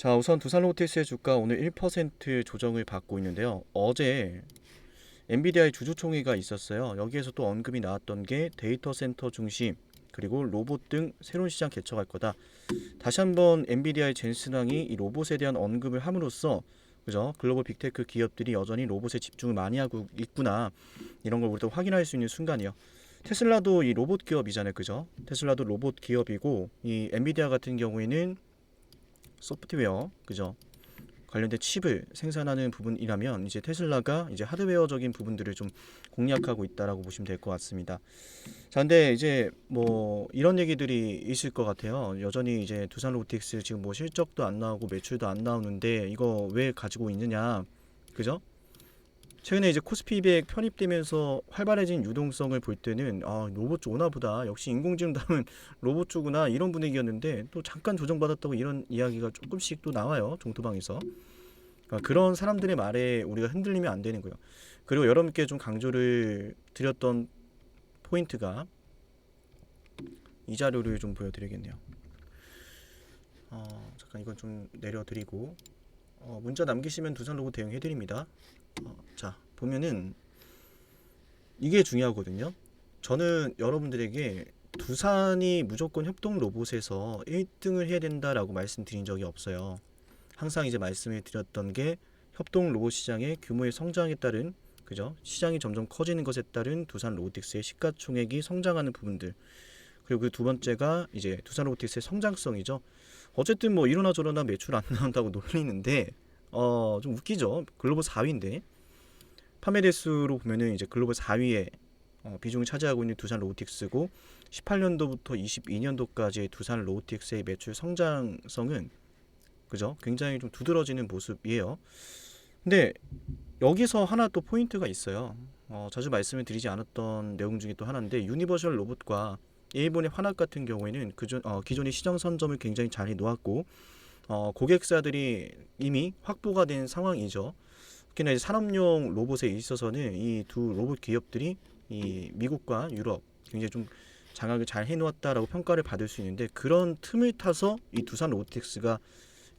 자, 우선 두산로보틱스의 주가 오늘 1% 조정을 받고 있는데요. 어제 엔비디아의 주주총회가 있었어요. 여기에서 또 언급이 나왔던 게 데이터 센터 중심 그리고 로봇 등 새로운 시장 개척할 거다. 다시 한번 엔비디아의 젠슨왕이 이 로봇에 대한 언급을 함으로써 그죠? 글로벌 빅테크 기업들이 여전히 로봇에 집중을 많이 하고 있구나. 이런 걸 우리도 확인할 수 있는 순간이요. 테슬라도 이 로봇 기업이잖아요. 그죠? 테슬라도 로봇 기업이고 이 엔비디아 같은 경우에는 소프트웨어, 그죠? 관련된 칩을 생산하는 부분이라면 이제 테슬라가 이제 하드웨어적인 부분들을 좀 공략하고 있다라고 보시면 될 것 같습니다. 자, 근데 이제 뭐 이런 얘기들이 있을 것 같아요. 여전히 이제 두산로보틱스 지금 뭐 실적도 안 나오고 매출도 안 나오는데 이거 왜 가지고 있느냐, 그죠? 최근에 이제 코스피 200 편입되면서 활발해진 유동성을 볼 때는 로봇 쪽 오나 보다. 역시 인공지능 다음은 로봇 쪽구나 이런 분위기였는데 또 잠깐 조정받았다고 이런 이야기가 조금씩 또 나와요. 종토방에서. 그러니까 그런 사람들의 말에 우리가 흔들리면 안 되는 거예요. 그리고 여러분께 좀 강조를 드렸던 포인트가 이 자료를 좀 보여드리겠네요. 잠깐 이건 좀 내려드리고 문자 남기시면 두산로봇 대응해드립니다. 자, 보면은 이게 중요하거든요. 저는 여러분들에게 두산이 무조건 협동 로봇에서 1등을 해야 된다라고 말씀드린 적이 없어요. 항상 이제 말씀을 드렸던 게 협동 로봇 시장의 규모의 성장에 따른, 그죠? 시장이 점점 커지는 것에 따른 두산 로보틱스의 시가총액이 성장하는 부분들. 그리고 그 두 번째가 이제 두산 로보틱스의 성장성이죠. 어쨌든 뭐 이러나 저러나 매출 안 나온다고 놀리는데 좀 웃기죠. 글로벌 4위인데 판매 대수로 보면은 이제 글로벌 4위에 비중을 차지하고 있는 두산 로보틱스고 18년도부터 22년도까지의 두산 로보틱스의 매출 성장성은 그죠? 굉장히 좀 두드러지는 모습이에요. 근데 여기서 하나 또 포인트가 있어요. 자주 말씀을 드리지 않았던 내용 중에 또 하나인데 유니버셜 로봇과 일본의 화낙 같은 경우에는 기존의 시장 선점을 굉장히 잘 해놓았고 고객사들이 이미 확보가 된 상황이죠. 특히나 이제 산업용 로봇에 있어서는 이 두 로봇 기업들이 이 미국과 유럽 굉장히 좀 장악을 잘 해놓았다라고 평가를 받을 수 있는데 그런 틈을 타서 이 두산 로보틱스가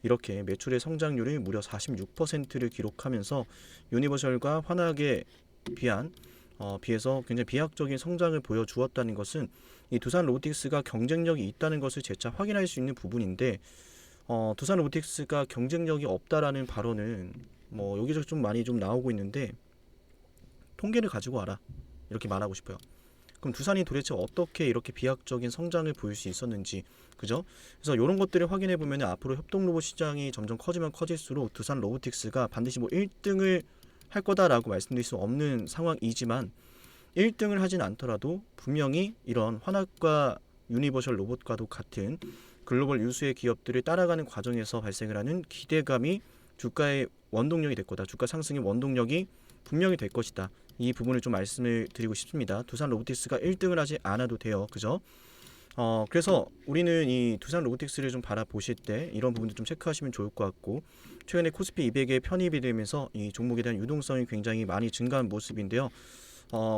이렇게 매출의 성장률이 무려 46%를 기록하면서 유니버셜과 환하게 비한 비해서 굉장히 비약적인 성장을 보여주었다는 것은 이 두산 로보틱스가 경쟁력이 있다는 것을 재차 확인할 수 있는 부분인데 두산 로보틱스가 경쟁력이 없다라는 발언은 뭐 여기저기 좀 많이 좀 나오고 있는데 통계를 가지고 와라 이렇게 말하고 싶어요. 그럼 두산이 도대체 어떻게 이렇게 비약적인 성장을 보일 수 있었는지, 그죠? 그래서 이런 것들을 확인해 보면 앞으로 협동 로봇 시장이 점점 커지면 커질수록 두산 로보틱스가 반드시 뭐 1등을 할 거다라고 말씀드릴 수 없는 상황이지만 1등을 하진 않더라도 분명히 이런 환합과 유니버셜 로봇과도 같은 글로벌 유수의 기업들을 따라가는 과정에서 발생을 하는 기대감이 주가의 원동력이 될 거다. 주가 상승의 원동력이 분명히 될 것이다. 이 부분을 좀 말씀을 드리고 싶습니다. 두산 로보틱스가 1등을 하지 않아도 돼요. 그죠? 그래서 우리는 이 두산 로보틱스를 좀 바라보실 때 이런 부분도 좀 체크하시면 좋을 것 같고 최근에 코스피 200에 편입이 되면서 이 종목에 대한 유동성이 굉장히 많이 증가한 모습인데요.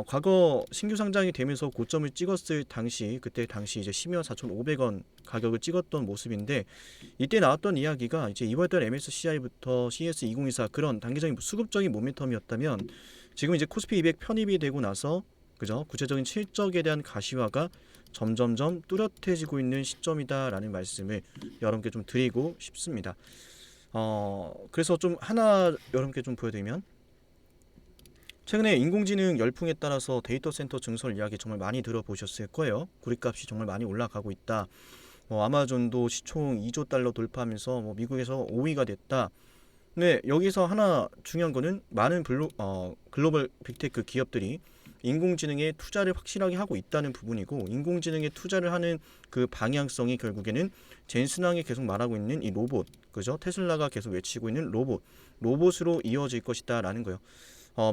과거 신규 상장이 되면서 고점을 찍었을 당시 그때 당시 이제 10만 4,500원 가격을 찍었던 모습인데 이때 나왔던 이야기가 이제 2월달 MSCI부터 CS2024 그런 단기적인 수급적인 모멘텀이었다면 지금 이제 코스피 200 편입이 되고 나서 그죠? 구체적인 실적에 대한 가시화가 점점점 뚜렷해지고 있는 시점이다라는 말씀을 여러분께 좀 드리고 싶습니다. 그래서 좀 하나 여러분께 좀 보여드리면 최근에 인공지능 열풍에 따라서 데이터 센터 증설 이야기 정말 많이 들어보셨을 거예요. 구리값이 정말 많이 올라가고 있다. 아마존도 시총 2조 달러 돌파하면서 미국에서 5위가 됐다. 근데 여기서 하나 중요한 거는 많은 글로벌 빅테크 기업들이 인공지능에 투자를 확실하게 하고 있다는 부분이고 인공지능에 투자를 하는 그 방향성이 결국에는 젠슨왕이 계속 말하고 있는 이 로봇, 그죠? 테슬라가 계속 외치고 있는 로봇으로 이어질 것이다라는 거예요.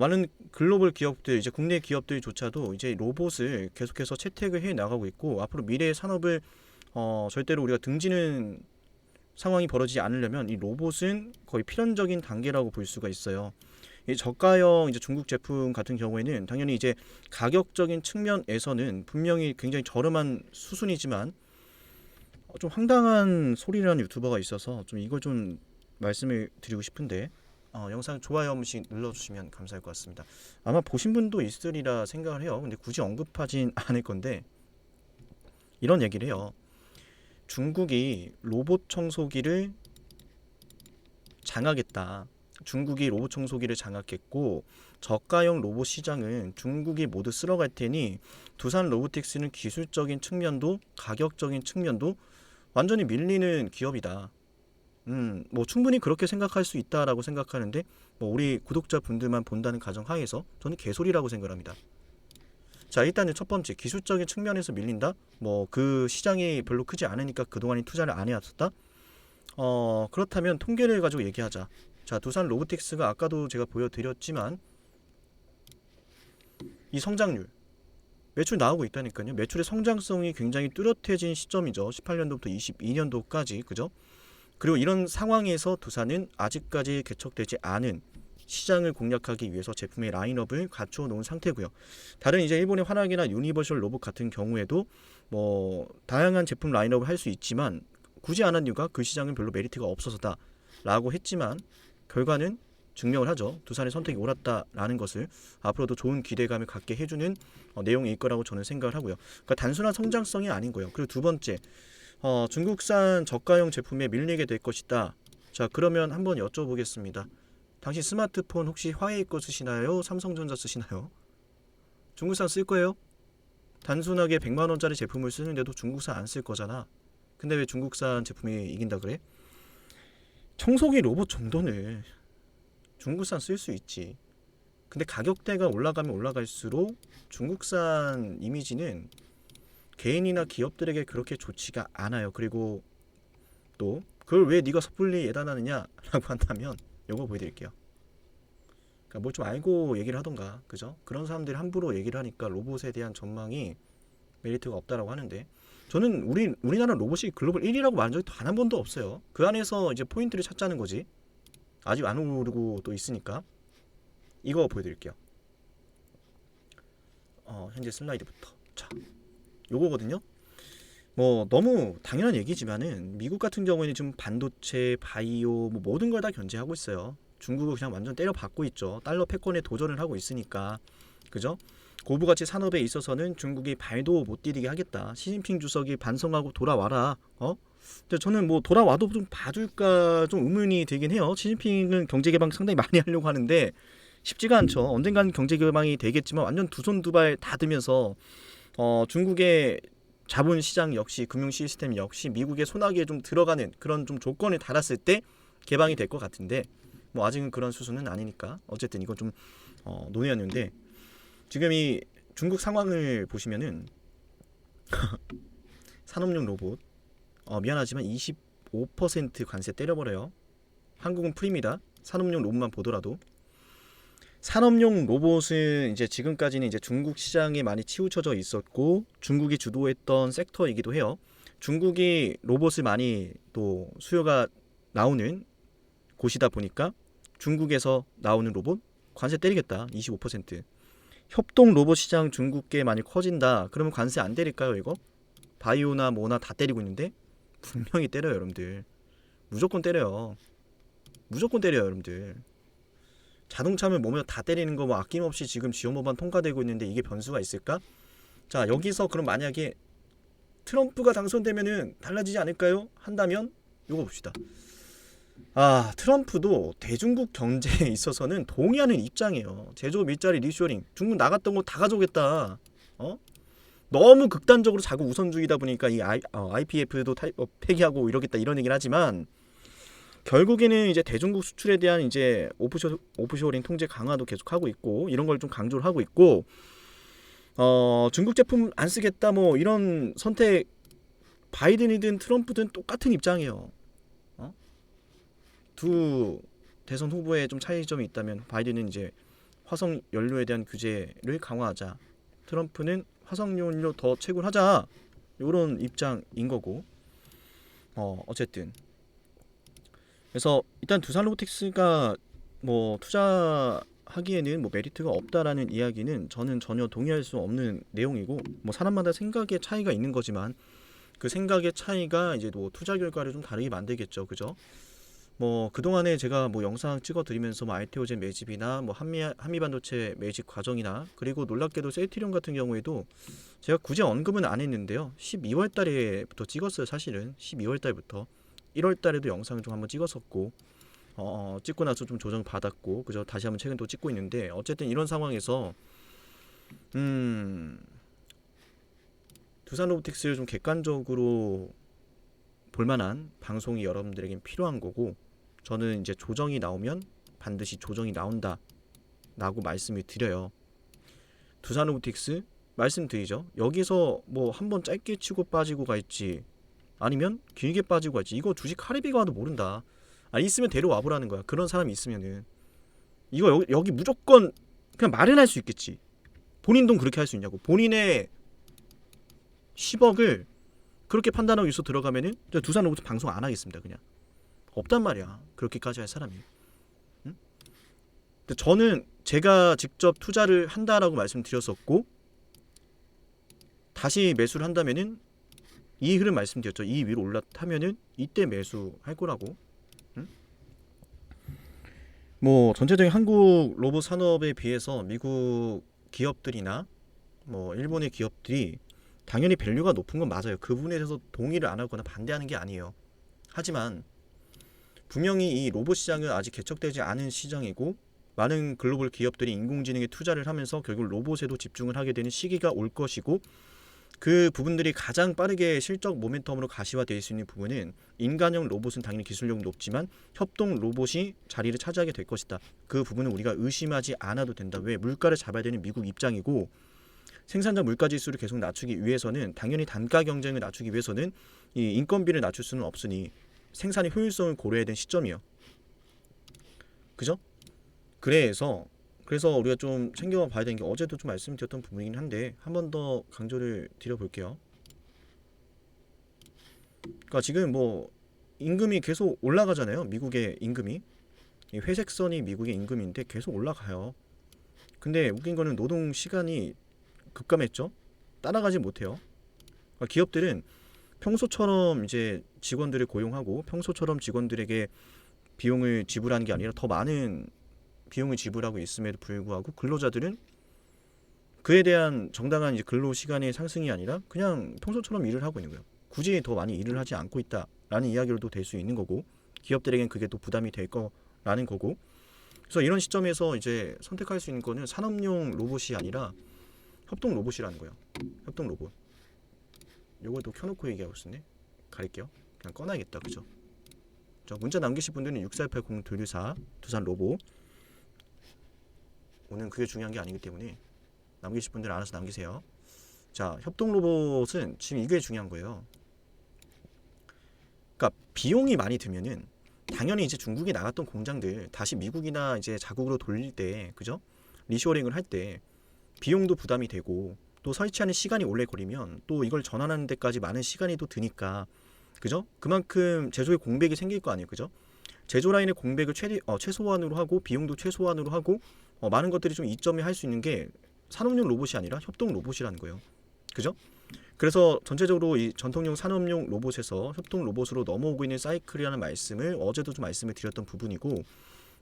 많은 글로벌 기업들, 이제 국내 기업들조차도 이제 로봇을 계속해서 채택을 해 나가고 있고 앞으로 미래의 산업을 절대로 우리가 등지는 상황이 벌어지지 않으려면 이 로봇은 거의 필연적인 단계라고 볼 수가 있어요. 이 저가형 이제 중국 제품 같은 경우에는 당연히 이제 가격적인 측면에서는 분명히 굉장히 저렴한 수순이지만 좀 황당한 소리라는 유튜버가 있어서 좀 이걸 좀 말씀을 드리고 싶은데 영상 좋아요 한 번씩 눌러주시면 감사할 것 같습니다. 아마 보신 분도 있으리라 생각을 해요. 근데 굳이 언급하진 않을 건데 이런 얘기를 해요. 중국이 로봇 청소기를 장악했다. 중국이 로봇 청소기를 장악했고 저가형 로봇 시장은 중국이 모두 쓸어갈 테니 두산 로보틱스는 기술적인 측면도 가격적인 측면도 완전히 밀리는 기업이다. 뭐 충분히 그렇게 생각할 수 있다라고 생각하는데 뭐 우리 구독자분들만 본다는 가정하에서 저는 개소리라고 생각합니다. 자, 일단은 첫 번째 기술적인 측면에서 밀린다. 뭐 그 시장이 별로 크지 않으니까 그동안에 투자를 안 해왔었다. 그렇다면 통계를 가지고 얘기하자. 자, 두산 로보틱스가 아까도 제가 보여드렸지만 이 성장률 매출 나오고 있다니까요. 매출의 성장성이 굉장히 뚜렷해진 시점이죠. 18년도부터 22년도까지 그죠? 그리고 이런 상황에서 두산은 아직까지 개척되지 않은 시장을 공략하기 위해서 제품의 라인업을 갖추어 놓은 상태고요. 다른 이제 일본의 환학이나 유니버셜 로봇 같은 경우에도 뭐 다양한 제품 라인업을 할 수 있지만 굳이 안 한 이유가 그 시장은 별로 메리트가 없어서다라고 했지만 결과는 증명을 하죠. 두산의 선택이 옳았다라는 것을 앞으로도 좋은 기대감을 갖게 해주는 내용일 거라고 저는 생각을 하고요. 그러니까 단순한 성장성이 아닌 거예요. 그리고 두 번째, 중국산 저가형 제품에 밀리게 될 것이다. 자, 그러면 한번 여쭤보겠습니다. 당신 스마트폰 혹시 화웨이 거 쓰시나요? 삼성전자 쓰시나요? 중국산 쓸 거예요? 단순하게 100만 원짜리 제품을 쓰는데도 중국산 안 쓸 거잖아. 근데 왜 중국산 제품이 이긴다 그래? 청소기 로봇 정도는 중국산 쓸 수 있지. 근데 가격대가 올라가면 올라갈수록 중국산 이미지는 개인이나 기업들에게 그렇게 좋지가 않아요. 그리고 또 그걸 왜 네가 섣불리 예단하느냐라고 한다면 요거 보여드릴게요. 그러니까 뭘 좀 알고 얘기를 하던가, 그죠? 그런 사람들이 함부로 얘기를 하니까 로봇에 대한 전망이 메리트가 없다라고 하는데 저는 우리나라 로봇이 글로벌 1위라고 말한 적이 단 한 번도 없어요. 그 안에서 이제 포인트를 찾자는 거지. 아직 안 오르고 또 있으니까 이거 보여드릴게요. 현재 슬라이드부터. 자, 요거거든요. 뭐 너무 당연한 얘기지만은 미국 같은 경우에는 지금 반도체, 바이오 뭐 모든 걸 다 견제하고 있어요. 중국은 그냥 완전 때려박고 있죠. 달러 패권에 도전을 하고 있으니까. 그죠? 고부가치 산업에 있어서는 중국이 발도 못 디디게 하겠다. 시진핑 주석이 반성하고 돌아와라. 근데 저는 뭐 돌아와도 좀 봐줄까 좀 의문이 들긴 해요. 시진핑은 경제 개방 상당히 많이 하려고 하는데 쉽지가 않죠. 언젠간 경제 개방이 되겠지만 완전 두 손 두 발 다 들면서 중국의 자본 시장 역시 금융 시스템 역시 미국의 손아귀에 좀 들어가는 그런 좀 조건을 달았을 때 개방이 될 것 같은데 뭐 아직은 그런 수준은 아니니까 어쨌든 이건 좀 논의였는데 지금 이 중국 상황을 보시면은 산업용 로봇 미안하지만 25% 관세 때려버려요. 한국은 프리입니다. 산업용 로봇만 보더라도 산업용 로봇은 이제 지금까지는 이제 중국 시장에 많이 치우쳐져 있었고 중국이 주도했던 섹터이기도 해요. 중국이 로봇을 많이 또 수요가 나오는 곳이다 보니까 중국에서 나오는 로봇 관세 때리겠다. 25%. 협동 로봇 시장 중국계 많이 커진다. 그러면 관세 안 때릴까요, 이거? 바이오나 뭐나 다 때리고 있는데 분명히 때려요, 여러분들. 무조건 때려요. 무조건 때려요, 여러분들. 자동차면 뭐면 다 때리는 거 뭐 아낌없이 지금 지원법안 통과되고 있는데 이게 변수가 있을까? 자, 여기서 그럼 만약에 트럼프가 당선되면은 달라지지 않을까요? 한다면 요거 봅시다. 트럼프도 대중국 경제에 있어서는 동의하는 입장이에요. 제조업 일자리 리쇼링 중국 나갔던 거 다 가져오겠다. 너무 극단적으로 자국 우선주의다 보니까 이 IPF도 폐기하고 이러겠다 이런 얘기를 하지만 결국에는 이제 대중국 수출에 대한 이제 오프쇼링 통제 강화도 계속하고 있고 이런 걸 좀 강조를 하고 있고 중국 제품 안 쓰겠다 뭐 이런 선택 바이든이든 트럼프든 똑같은 입장이에요. 두 대선 후보에 좀 차이점이 있다면 바이든은 이제 화석 연료에 대한 규제를 강화하자. 트럼프는 화석 연료 더 채굴하자. 이런 입장인 거고. 어쨌든 그래서 일단 두산 로보틱스가 뭐 투자하기에는 뭐 메리트가 없다라는 이야기는 저는 전혀 동의할 수 없는 내용이고 뭐 사람마다 생각의 차이가 있는 거지만 그 생각의 차이가 이제 뭐 투자 결과를 좀 다르게 만들겠죠. 그죠? 뭐 그동안에 제가 뭐 영상 찍어 드리면서 뭐 알테오젠 매집이나 뭐 한미 반도체 매집 과정이나, 그리고 놀랍게도 셀트리온 같은 경우에도 제가 굳이 언급은 안 했는데요. 12월 달에부터 찍었어요. 사실은 12월 달부터 1월 달에도 영상을 좀 한번 찍었었고, 찍고 나서 좀 조정 받았고, 그죠? 다시 한번 최근 또 찍고 있는데, 어쨌든 이런 상황에서 두산 로보틱스를 좀 객관적으로 볼만한 방송이 여러분들에겐 필요한 거고, 저는 이제 조정이 나오면 반드시 조정이 나온다 라고 말씀을 드려요. 두산 로보틱스 말씀드리죠. 여기서 뭐 한번 짧게 치고 빠지고 갈지 아니면 길게 빠지고 갈지, 이거 주식 카리비가 와도 모른다. 있으면 데려와 보라는 거야. 그런 사람이 있으면은 이거 여기 무조건 그냥 마련할 수 있겠지. 본인 돈 그렇게 할 수 있냐고. 본인의 10억을 그렇게 판단하고 있어 들어가면은 두산 로보틱스 방송 안 하겠습니다. 그냥 없단 말이야. 그렇게까지 할 사람이. 응? 근데 저는 제가 직접 투자를 한다라고 말씀드렸었고, 다시 매수를 한다면은 이 흐름 말씀드렸죠. 이 위로 올라타면은 이때 매수할 거라고. 응? 뭐 전체적인 한국 로봇 산업에 비해서 미국 기업들이나 뭐 일본의 기업들이 당연히 밸류가 높은 건 맞아요. 그 부분에 대해서 동의를 안 하거나 반대하는 게 아니에요. 하지만 분명히 이 로봇 시장은 아직 개척되지 않은 시장이고, 많은 글로벌 기업들이 인공지능에 투자를 하면서 결국 로봇에도 집중을 하게 되는 시기가 올 것이고, 그 부분들이 가장 빠르게 실적 모멘텀으로 가시화될 수 있는 부분은 인간형 로봇은 당연히 기술력은 높지만 협동 로봇이 자리를 차지하게 될 것이다. 그 부분은 우리가 의심하지 않아도 된다. 왜? 물가를 잡아야 되는 미국 입장이고, 생산자 물가 지수를 계속 낮추기 위해서는, 당연히 단가 경쟁을 낮추기 위해서는 이 인건비를 낮출 수는 없으니 생산의 효율성을 고려해야 되는 시점이요. 그죠? 그래서 우리가 좀 챙겨봐야 되는 게, 어제도 좀 말씀드렸던 부분이긴 한데 한 번 더 강조를 드려볼게요. 그러니까 지금 뭐 임금이 계속 올라가잖아요. 미국의 임금이, 이 회색선이 미국의 임금인데 계속 올라가요. 근데 웃긴 거는 노동 시간이 급감했죠. 따라가지 못해요. 그러니까 기업들은 평소처럼 이제 직원들을 고용하고 평소처럼 직원들에게 비용을 지불하는 게 아니라 더 많은 비용을 지불하고 있음에도 불구하고 근로자들은 그에 대한 정당한 이제 근로 시간의 상승이 아니라 그냥 평소처럼 일을 하고 있는 거예요. 굳이 더 많이 일을 하지 않고 있다라는 이야기로도 될 수 있는 거고, 기업들에겐 그게 또 부담이 될 거라는 거고. 그래서 이런 시점에서 이제 선택할 수 있는 거는 산업용 로봇이 아니라 협동 로봇이라는 거예요. 협동 로봇. 요걸 또 켜놓고 얘기하고 있었네. 가릴게요. 그냥 꺼놔야겠다. 그죠? 자, 문자 남기실 분들은 6480-224 두산 로봇. 오늘 그게 중요한 게 아니기 때문에 남기실 분들 알아서 남기세요. 자, 협동 로봇은 지금 이게 중요한 거예요. 그러니까 비용이 많이 들면은 당연히 이제 중국에 나갔던 공장들 다시 미국이나 이제 자국으로 돌릴 때, 그죠? 리쇼어링을 할 때 비용도 부담이 되고, 또 설치하는 시간이 오래 걸리면 또 이걸 전환하는 데까지 많은 시간이 또 드니까, 그죠? 그만큼 제조의 공백이 생길 거 아니에요. 그죠? 제조 라인의 공백을 최소한으로 하고 비용도 최소한으로 하고 많은 것들이 좀 이점에 할 수 있는 게 산업용 로봇이 아니라 협동 로봇이라는 거예요. 그죠? 그래서 전체적으로 이 전통용 산업용 로봇에서 협동 로봇으로 넘어오고 있는 사이클이라는 말씀을 어제도 좀 말씀을 드렸던 부분이고,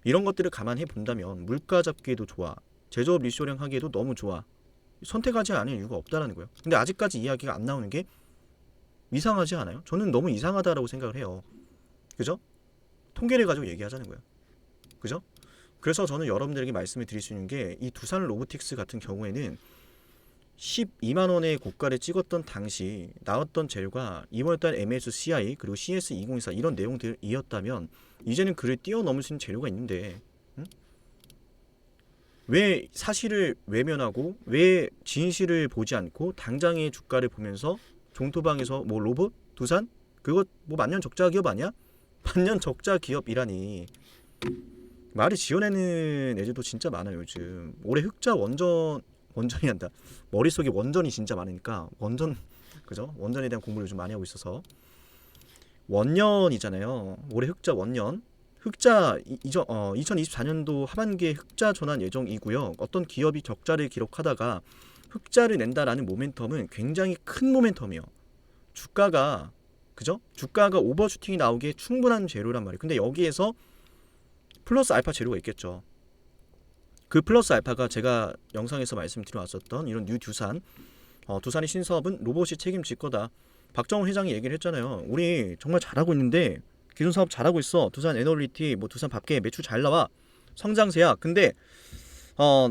이런 것들을 감안해 본다면 물가 잡기에도 좋아, 제조업 리쇼링 하기에도 너무 좋아, 선택하지 않을 이유가 없다라는 거예요. 근데 아직까지 이야기가 안 나오는 게 이상하지 않아요? 저는 너무 이상하다라고 생각을 해요. 그죠? 통계를 가지고 얘기하자는 거예요. 그죠? 그래서 저는 여러분들에게 말씀을 드릴 수 있는 게, 이 두산 로보틱스 같은 경우에는 12만 원의 고가를 찍었던 당시 나왔던 재료가 2월달 MSCI 그리고 CS2024 이런 내용들이었다면, 이제는 그를 뛰어넘을 수 있는 재료가 있는데, 왜 사실을 외면하고 왜 진실을 보지 않고 당장의 주가를 보면서 종토방에서 뭐 로봇? 두산? 그거 뭐 만년 적자 기업 아니야? 만년 적자 기업이라니 말을 지어내는 애들도 진짜 많아요. 요즘 올해 흑자 원전이 한다. 머릿속에 원전이 진짜 많으니까 원전, 그죠? 원전에 대한 공부를 요즘 많이 하고 있어서 원년이잖아요. 올해 흑자 원년. 흑자 2024년도 하반기에 흑자 전환 예정이고요. 어떤 기업이 적자를 기록하다가 흑자를 낸다라는 모멘텀은 굉장히 큰 모멘텀이에요. 주가가 그죠? 주가가 오버슈팅이 나오기에 충분한 재료란 말이에요. 근데 여기에서 플러스 알파 재료가 있겠죠. 그 플러스 알파가 제가 영상에서 말씀드려왔었던 이런 뉴 두산, 두산의 신사업은 로봇이 책임질 거다. 박정훈 회장이 얘기를 했잖아요. 우리 정말 잘하고 있는데 기존 사업 잘하고 있어. 두산 에너리티, 뭐 두산 밥계 매출 잘 나와. 성장세야. 근데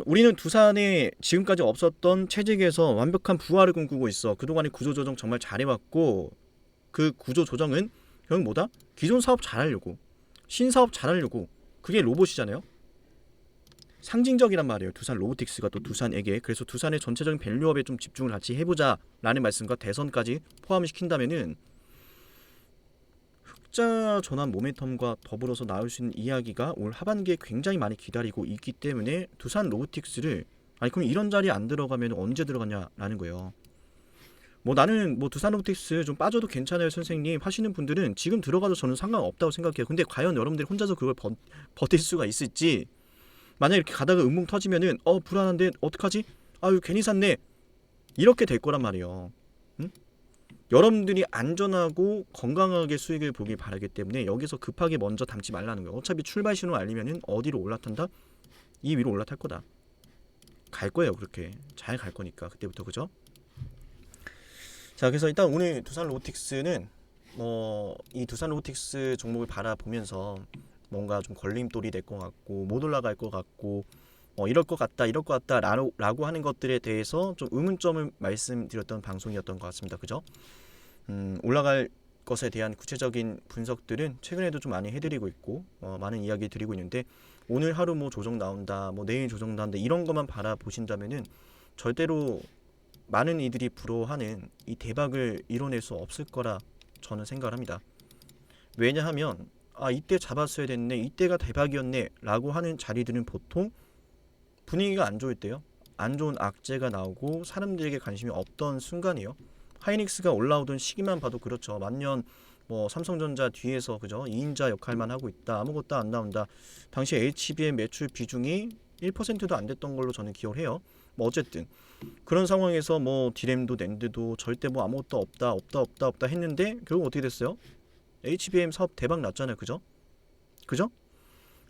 우리는 두산에 지금까지 없었던 체직에서 완벽한 부활을 꿈꾸고 있어. 그동안의 구조조정 정말 잘해왔고 그 구조조정은 결국 뭐다? 기존 사업 잘하려고, 신사업 잘하려고. 그게 로봇이잖아요. 상징적이란 말이에요. 두산 로보틱스가 또 두산에게. 그래서 두산의 전체적인 밸류업에 좀 집중을 같이 해보자 라는 말씀과 대선까지 포함시킨다면은 흑자 전환 모멘텀과 더불어서 나올 수 있는 이야기가 올 하반기에 굉장히 많이 기다리고 있기 때문에 두산 로보틱스를, 아니 그럼 이런 자리에 안 들어가면 언제 들어가냐라는 거예요. 뭐 나는 뭐 두산 로보틱스 좀 빠져도 괜찮아요 선생님 하시는 분들은 지금 들어가도 저는 상관없다고 생각해요. 근데 과연 여러분들이 혼자서 그걸 버틸 수가 있을지, 만약 이렇게 가다가 음봉 터지면은 불안한데 어떡하지? 아유 괜히 샀네, 이렇게 될 거란 말이에요. 응? 여러분들이 안전하고 건강하게 수익을 보길 바라기 때문에 여기서 급하게 먼저 담지 말라는 거예요. 어차피 출발 신호 알리면은 어디로 올라탄다? 이 위로 올라탈 거다. 갈 거예요. 그렇게 잘 갈 거니까 그때부터. 그죠? 자, 그래서 일단 오늘 두산 로보틱스는 이 두산 로보틱스 종목을 바라보면서 뭔가 좀 걸림돌이 될 것 같고 못 올라갈 것 같고 이럴 것 같다 이럴 것 같다 라고 하는 것들에 대해서 좀 의문점을 말씀드렸던 방송이었던 것 같습니다. 그죠? 올라갈 것에 대한 구체적인 분석들은 최근에도 좀 많이 해드리고 있고 많은 이야기 드리고 있는데, 오늘 하루 뭐 조정 나온다, 뭐 내일 조정 나온다 이런 것만 바라보신다면은 절대로 많은 이들이 부러워하는 이 대박을 이뤄낼 수 없을 거라 저는 생각을 합니다. 왜냐하면 이때 잡았어야 됐네, 이때가 대박이었네 라고 하는 자리들은 보통 분위기가 안 좋을 때요, 안 좋은 악재가 나오고 사람들에게 관심이 없던 순간이에요. 하이닉스가 올라오던 시기만 봐도 그렇죠. 만년 뭐 삼성전자 뒤에서 그죠 2인자 역할만 하고 있다, 아무것도 안 나온다. 당시 HBM 매출 비중이 1%도 안 됐던 걸로 저는 기억을 해요. 뭐 어쨌든 그런 상황에서 뭐 디램도 낸드도 절대 뭐 아무것도 없다 했는데 결국 어떻게 됐어요? HBM 사업 대박 났잖아요. 그죠?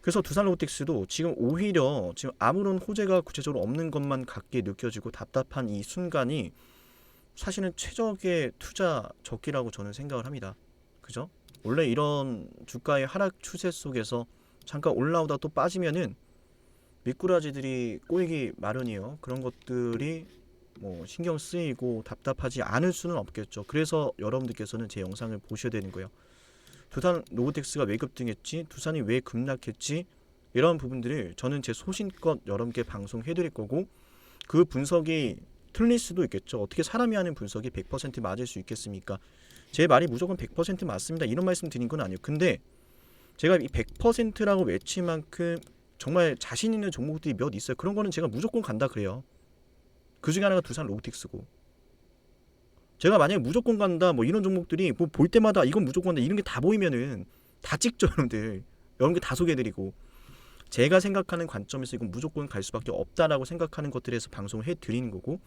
그래서 두산 로보틱스도 지금 오히려 지금 아무런 호재가 구체적으로 없는 것만 같게 느껴지고 답답한 이 순간이 사실은 최적의 투자 적기라고 저는 생각을 합니다. 그죠? 원래 이런 주가의 하락 추세 속에서 잠깐 올라오다 또 빠지면은 미꾸라지들이 꼬이기 마련이에요. 그런 것들이 뭐 신경 쓰이고 답답하지 않을 수는 없겠죠. 그래서 여러분들께서는 제 영상을 보셔야 되는 거예요. 두산 로보틱스가 왜 급등했지? 두산이 왜 급락했지? 이런 부분들을 저는 제 소신껏 여러분께 방송해드릴 거고, 그 분석이 틀릴 수도 있겠죠. 어떻게 사람이 하는 분석이 100% 맞을 수 있겠습니까? 제 말이 무조건 100% 맞습니다, 이런 말씀 드린 건 아니에요. 근데 제가 이 100%라고 외칠 만큼 정말 자신 있는 종목들이 몇 있어요. 그런 거는 제가 무조건 간다 그래요. 그 중에 하나가 두산 로보틱스고, 제가 만약에 무조건 간다 뭐 이런 종목들이 뭐 볼 때마다 이건 무조건 간다 이런 게 다 보이면은 다 찍죠. 여러분들 다 소개해드리고, 제가 생각하는 관점에서 이건 무조건 갈 수밖에 없다라고 생각하는 것들에서 방송을 해드리는 거고,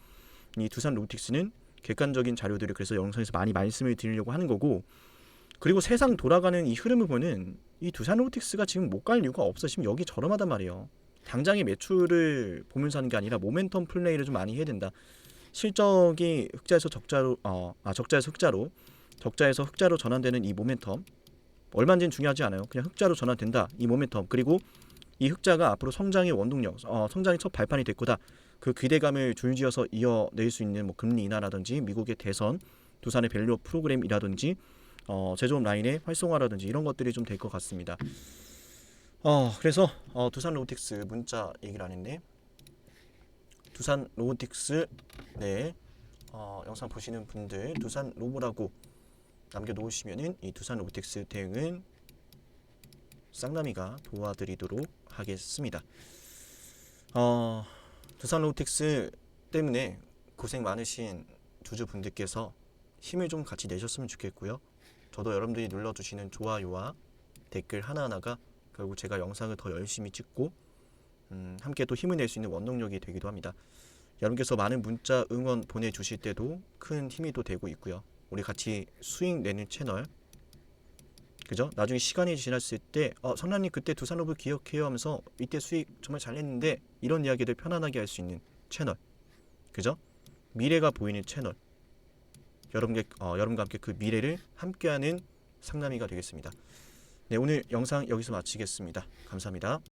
이 두산 로보틱스는 객관적인 자료들을 그래서 영상에서 많이 말씀을 드리려고 하는 거고, 그리고 세상 돌아가는 이 흐름을 보는 이 두산 로보틱스가 지금 못 갈 이유가 없어. 지금 여기 저렴하단 말이에요. 당장의 매출을 보면서 하는 게 아니라 모멘텀 플레이를 좀 많이 해야 된다. 실적이 흑자에서 적자로 적자에서 흑자로, 적자에서 흑자로 전환되는 이 모멘텀, 얼마인지는 중요하지 않아요. 그냥 흑자로 전환된다 이 모멘텀. 그리고 이 흑자가 앞으로 성장의 원동력, 성장의 첫 발판이 될 거다. 그 기대감을 줄지어서 이어낼 수 있는 뭐 금리 인하라든지 미국의 대선, 두산의 밸류 프로그램이라든지 제조업 라인의 활성화라든지 이런 것들이 좀 될 것 같습니다. 그래서 두산 로보틱스 문자 얘기를 안 했네. 두산 로보틱스 영상 보시는 분들 두산 로보라고 남겨놓으시면은 이 두산 로보틱스 대응은 쌍남이가 도와드리도록 하겠습니다. 두산 로보틱스 때문에 고생 많으신 주주분들께서 힘을 좀 같이 내셨으면 좋겠고요. 저도 여러분들이 눌러주시는 좋아요와 댓글 하나하나가 결국 제가 영상을 더 열심히 찍고 함께 또 힘을 낼 수 있는 원동력이 되기도 합니다. 여러분께서 많은 문자 응원 보내주실 때도 큰 힘이 또 되고 있고요. 우리 같이 수익 내는 채널, 그죠? 나중에 시간이 지났을 때 성남님 그때 두산로브 기억해요 하면서 이때 수익 정말 잘 냈는데 이런 이야기들 편안하게 할 수 있는 채널, 그죠? 미래가 보이는 채널, 여러분과 함께 그 미래를 함께하는 상남이가 되겠습니다. 네, 오늘 영상 여기서 마치겠습니다. 감사합니다.